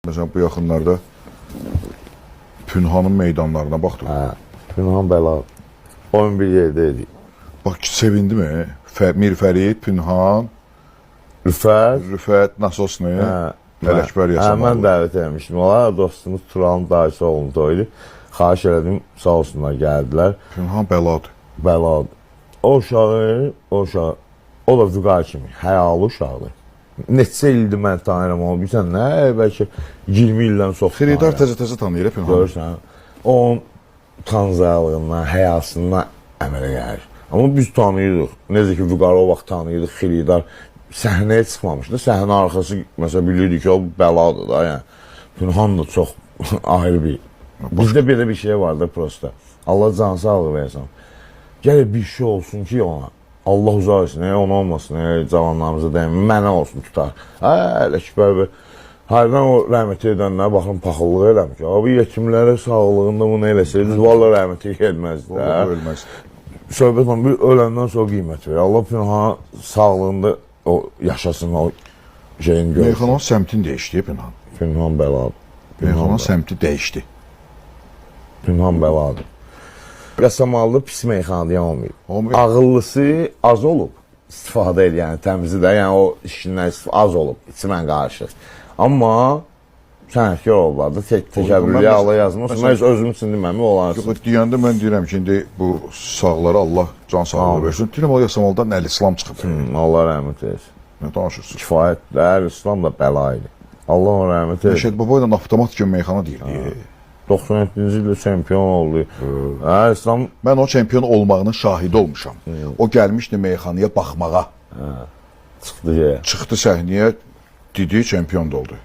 Məsələn, bu yaxınlarda Pünhanın meydanlarına baxdım. Hə, Pünhan bəla. 11 yerdə idik. Bax, sevindi mi? Mir Fərid, Pünhan, Rüfət, Nasosni, Ələkbər Yasamoğlu. Mən dəvət etmişdim. Onlar dostumuz Turanın dayısı oğlunu toydu. Xahiş elədim, sağ olsunlar, gəldilər. Pünhan bəladır. Bəladır. O uşağı, o da Vüqar kimi, həyalı uşaqdır. Neçə ildir mən tanıyıram onu, bilsən nə, bəlkə 20 ildən çox tanıyıram. Xeridar təzə tanıyır, Pünhan. Görürsən, onun tanzayalığından, həyasından əmələ gəlir. Amma biz tanıyırdıq. Necə ki, Vüqarı o vaxt tanıyırdıq, Xeridar səhnəyə çıxmamışdı. Səhnə arxası, məsələn, bilirdik ki, o bəladır da, yəni. Pünhan da çox ayrı bir. Bizdə belə bir şey vardır prosta. Allah can sağlığı versin. Gəlir bir şey olsun ki ona. Allah uzaq etsin, ona olmasın, cavanlarımıza deyim, mənə olsun tutar. Ələkbər bəy. Hayırdan o rəhməti edənlərə baxın, paxıllıq eləmiş. Abi, yetimlərə sağlığında bunu eləsəydiniz, valla rəhməti gelməzdi. Ölməz. Söhbət on, bir öləndən sonra qiymət verir. Allah Pünhan'a sağlığında o yaşasın, o şeyin görsün. Meyxananın səmtini dəyişdi, Pünhan. Pünhan bəladır. Meyxananın səmti dəyişdi. Pünhan bəladır. Qəsəmallı pis meyxanadan olmayıb. Ağıllısı az olub, istifadə edir, yəni təmizi də, yəni o işindən az olub, içimən qarışıq. Amma sənətkar olublar da, təkəbbürlüyə Allah yazmasın, mən özüm üçün deməmi olarsın. Yox, deyəndə mən deyirəm ki, indi bu sağlara Allah can sağlığı versin. Deyirəm, o Yasamaldan Əl-İslam çıxıb. Allah rəhmət eylesin. Nə danışırsın? Kifayətdir, Əl-İslam da bəla idi. Allah ona rəhmət eylesin. Məşəd Baba ilə avtomat kimi meyxana deyildi. 97-ci ildə çempion oldu. Əl-İslam... Mən o çempion olmağının şahidi olmuşam. O gəlmişdi meyxanaya baxmağa. Çıxdı Çıxdı səhnəyə, dedi çempion da oldu.